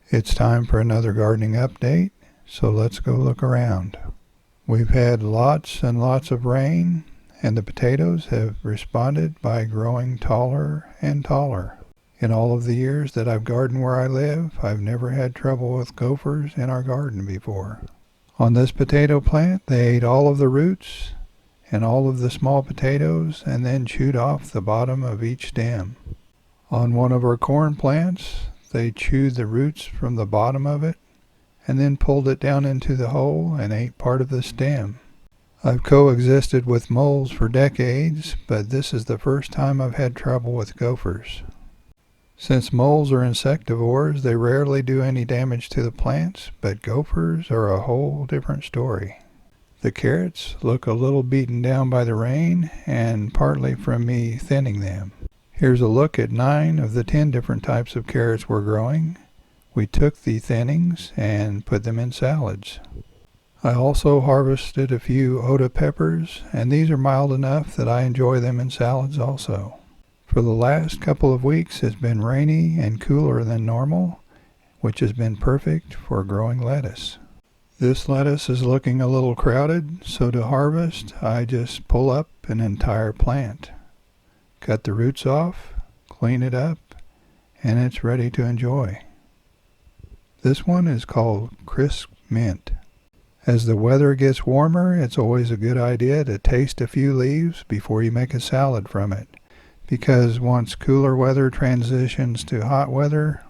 It's time for another gardening update, so let's go look around. We've had lots and lots of rain, and the potatoes have responded by growing taller and taller. In all of the years that I've gardened where I live, I've never had trouble with gophers in our garden before. On this potato plant, they ate all of the roots and all of the small potatoes and then chewed off the bottom of each stem. On one of our corn plants, they chewed the roots from the bottom of it and then pulled it down into the hole and ate part of the stem. I've coexisted with moles for decades, but this is the first time I've had trouble with gophers. Since moles are insectivores, they rarely do any damage to the plants, but gophers are a whole different story. The carrots look a little beaten down by the rain and partly from me thinning them. Here's a look at 9 of the 10 different types of carrots we're growing. We took the thinnings and put them in salads. I also harvested a few Oda peppers, and these are mild enough that I enjoy them in salads also. For the last couple of weeks it's been rainy and cooler than normal, which has been perfect for growing lettuce. This lettuce is looking a little crowded, so to harvest I just pull up an entire plant. Cut the roots off, clean it up, and it's ready to enjoy. This one is called crisp mint. As the weather gets warmer, it's always a good idea to taste a few leaves before you make a salad from it, because once cooler weather transitions to hot weather,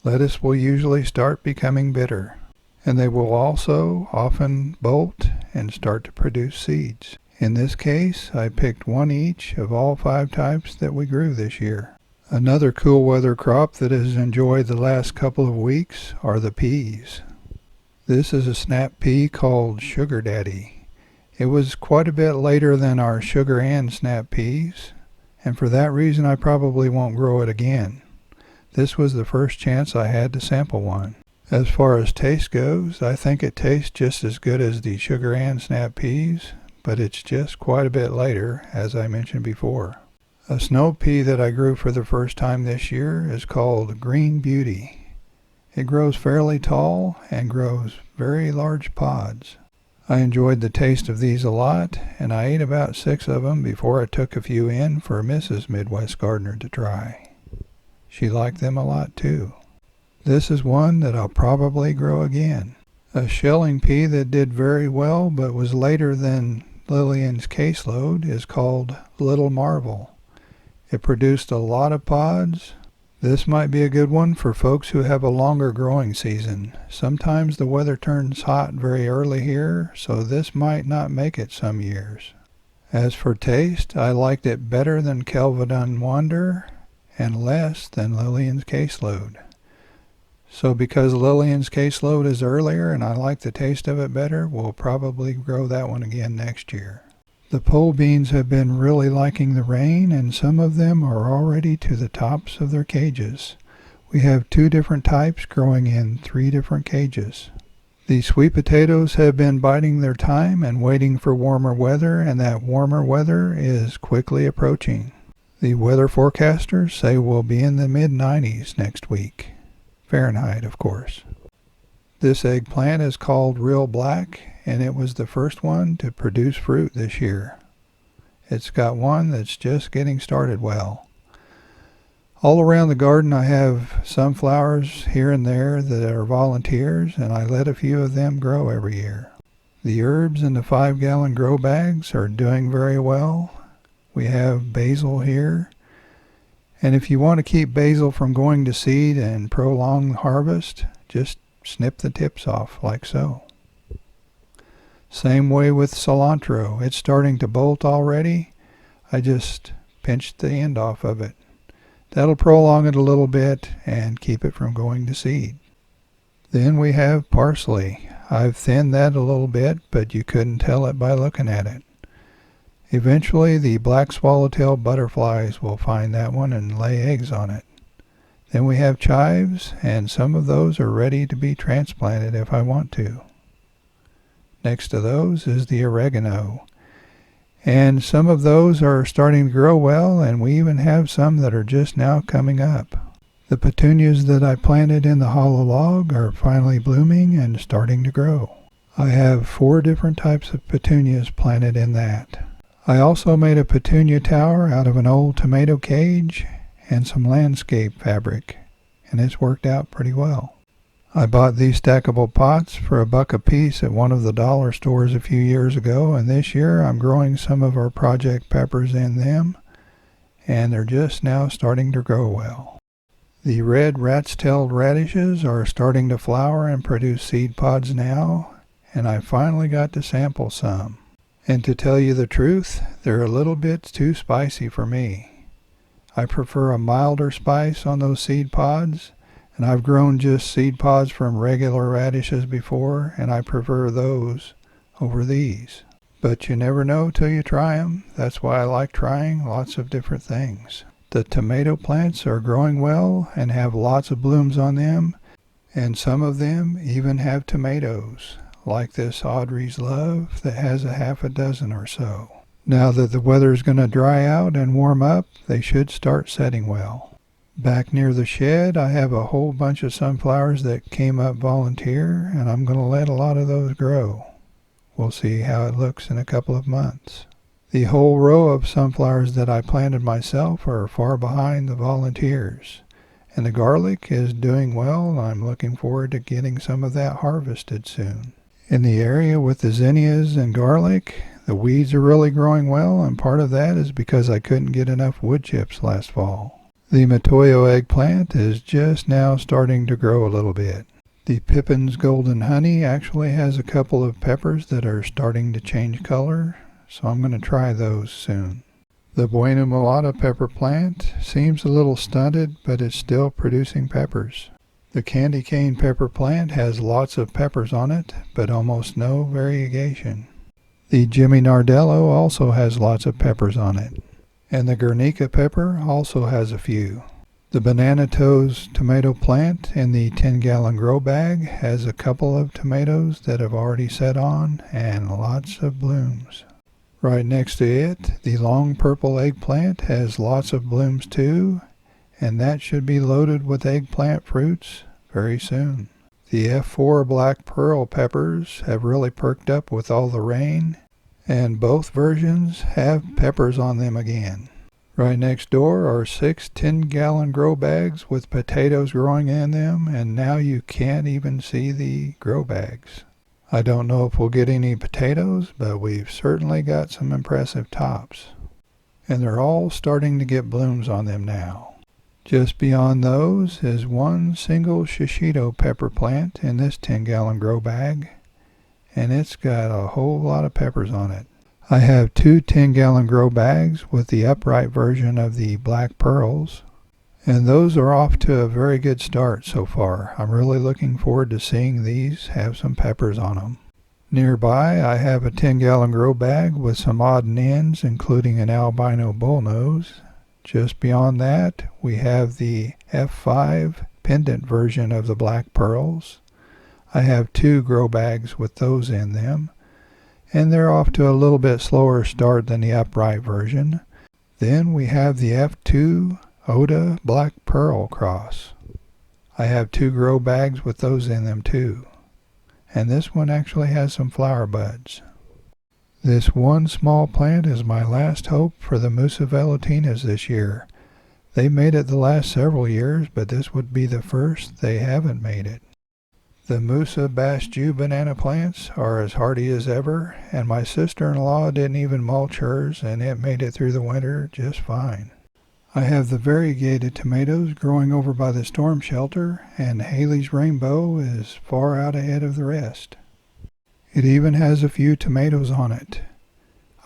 lettuce will usually start becoming bitter, and they will also often bolt and start to produce seeds. In this case, I picked one each of all 5 types that we grew this year. Another cool weather crop that has enjoyed the last couple of weeks are the peas. This is a snap pea called Sugar Daddy. It was quite a bit later than our sugar and snap peas, and for that reason I probably won't grow it again. This was the first chance I had to sample one. As far as taste goes, I think it tastes just as good as the sugar and snap peas, but it's just quite a bit later, as I mentioned before. A snow pea that I grew for the first time this year is called Green Beauty. It grows fairly tall and grows very large pods. I enjoyed the taste of these a lot, and I ate about 6 of them before I took a few in for Mrs. Midwest Gardener to try. She liked them a lot too. This is one that I'll probably grow again. A shelling pea that did very well but was later than Lillian's caseload is called Little Marvel. It produced a lot of pods. This might be a good one for folks who have a longer growing season. Sometimes the weather turns hot very early here, so this might not make it some years. As for taste, I liked it better than Kelvedon Wonder and less than Lillian's caseload. So because Lillian's caseload is earlier and I like the taste of it better, we'll probably grow that one again next year. The pole beans have been really liking the rain, and some of them are already to the tops of their cages. We have 2 different types growing in 3 different cages. The sweet potatoes have been biding their time and waiting for warmer weather, and that warmer weather is quickly approaching. The weather forecasters say we'll be in the mid-90s next week. Fahrenheit, of course. This eggplant is called Real Black, and it was the first one to produce fruit this year. It's got one that's just getting started well. All around the garden I have sunflowers here and there that are volunteers, and I let a few of them grow every year. The herbs in the 5-gallon grow bags are doing very well. We have basil here, and if you want to keep basil from going to seed and prolong harvest, just snip the tips off like so. Same way with cilantro. It's starting to bolt already. I just pinched the end off of it. That'll prolong it a little bit and keep it from going to seed. Then we have parsley. I've thinned that a little bit, but you couldn't tell it by looking at it. Eventually the black swallowtail butterflies will find that one and lay eggs on it. Then we have chives, and some of those are ready to be transplanted if I want to. Next to those is the oregano. And some of those are starting to grow well, and we even have some that are just now coming up. The petunias that I planted in the hollow log are finally blooming and starting to grow. I have 4 different types of petunias planted in that. I also made a petunia tower out of an old tomato cage and some landscape fabric, and it's worked out pretty well. I bought these stackable pots for $1 a piece at one of the dollar stores a few years ago, and this year I'm growing some of our project peppers in them, and they're just now starting to grow well. The red rat's-tailed radishes are starting to flower and produce seed pods now, and I finally got to sample some. And to tell you the truth, they're a little bit too spicy for me. I prefer a milder spice on those seed pods, and I've grown just seed pods from regular radishes before, and I prefer those over these. But you never know till you try them. That's why I like trying lots of different things. The tomato plants are growing well and have lots of blooms on them, and some of them even have tomatoes, like this Audrey's Love that has a half a dozen or so. Now that the weather's going to dry out and warm up, they should start setting well. Back near the shed, I have a whole bunch of sunflowers that came up volunteer, and I'm going to let a lot of those grow. We'll see how it looks in a couple of months. The whole row of sunflowers that I planted myself are far behind the volunteers, and the garlic is doing well, and I'm looking forward to getting some of that harvested soon. In the area with the zinnias and garlic, the weeds are really growing well, and part of that is because I couldn't get enough wood chips last fall. The Matoyo eggplant is just now starting to grow a little bit. The Pippin's Golden Honey actually has a couple of peppers that are starting to change color, so I'm going to try those soon. The Bueno Mulata pepper plant seems a little stunted, but it's still producing peppers. The candy cane pepper plant has lots of peppers on it, but almost no variegation. The Jimmy Nardello also has lots of peppers on it, and the Guernica pepper also has a few. The Banana Toes tomato plant in the 10-gallon grow bag has a couple of tomatoes that have already set on and lots of blooms. Right next to it, the long purple eggplant has lots of blooms too, and that should be loaded with eggplant fruits very soon. The F4 black pearl peppers have really perked up with all the rain, and both versions have peppers on them again. Right next door are 6 10-gallon grow bags with potatoes growing in them, and now you can't even see the grow bags. I don't know if we'll get any potatoes, but we've certainly got some impressive tops. And they're all starting to get blooms on them now. Just beyond those is one single shishito pepper plant in this 10-gallon grow bag, and it's got a whole lot of peppers on it. I have 2 10-gallon grow bags with the upright version of the black pearls, and those are off to a very good start so far. I'm really looking forward to seeing these have some peppers on them. Nearby, I have a 10-gallon grow bag with some odd and ends, including an albino bullnose. Just beyond that, we have the F5 pendant version of the black pearls. I have 2 grow bags with those in them, and they're off to a little bit slower start than the upright version. Then we have the F2 Oda Black Pearl Cross. I have 2 grow bags with those in them too, and this one actually has some flower buds. This one small plant is my last hope for the Musa velutinas this year. They made it the last several years, but this would be the first they haven't made it. The Musa Basjoo banana plants are as hardy as ever, and my sister-in-law didn't even mulch hers, and it made it through the winter just fine. I have the variegated tomatoes growing over by the storm shelter, and Haley's Rainbow is far out ahead of the rest. It even has a few tomatoes on it.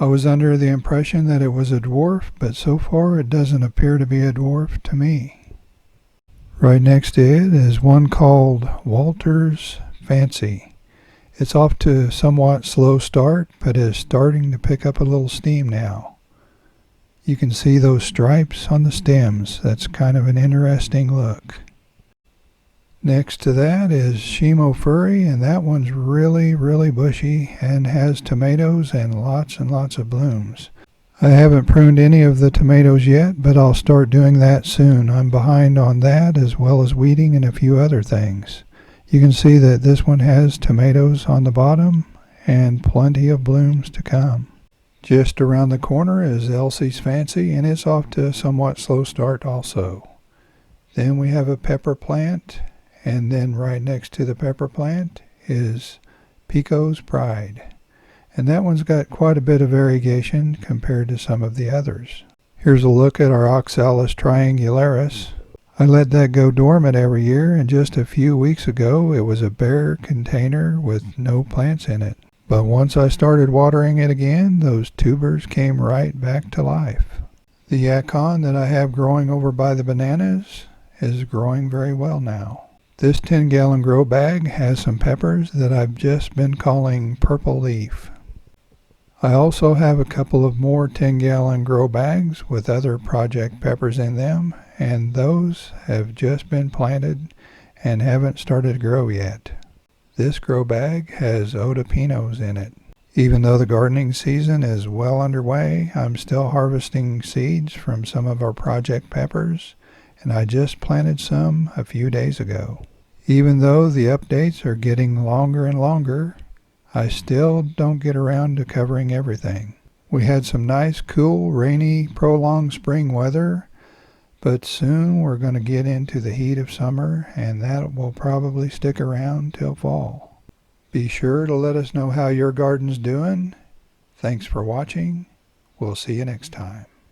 I was under the impression that it was a dwarf, but so far it doesn't appear to be a dwarf to me. Right next to it is one called Walter's Fancy. It's off to a somewhat slow start, but is starting to pick up a little steam now. You can see those stripes on the stems. That's kind of an interesting look. Next to that is Shimo Furry, and that one's really bushy and has tomatoes and lots of blooms. I haven't pruned any of the tomatoes yet, but I'll start doing that soon. I'm behind on that as well as weeding and a few other things. You can see that this one has tomatoes on the bottom and plenty of blooms to come. Just around the corner is Elsie's Fancy, and it's off to a somewhat slow start also. Then we have a pepper plant, and then right next to the pepper plant is Pico's Pride. And that one's got quite a bit of variegation compared to some of the others. Here's a look at our Oxalis Triangularis. I let that go dormant every year, and just a few weeks ago it was a bare container with no plants in it. But once I started watering it again, those tubers came right back to life. The yacon that I have growing over by the bananas is growing very well now. This 10-gallon grow bag has some peppers that I've just been calling purple leaf. I also have a couple of more 10-gallon grow bags with other project peppers in them, and those have just been planted and haven't started to grow yet. This grow bag has otopinos in it. Even though the gardening season is well underway, I'm still harvesting seeds from some of our project peppers, and I just planted some a few days ago. Even though the updates are getting longer and longer, I still don't get around to covering everything. We had some nice, cool, rainy, prolonged spring weather, but soon we're going to get into the heat of summer, and that will probably stick around till fall. Be sure to let us know how your garden's doing. Thanks for watching. We'll see you next time.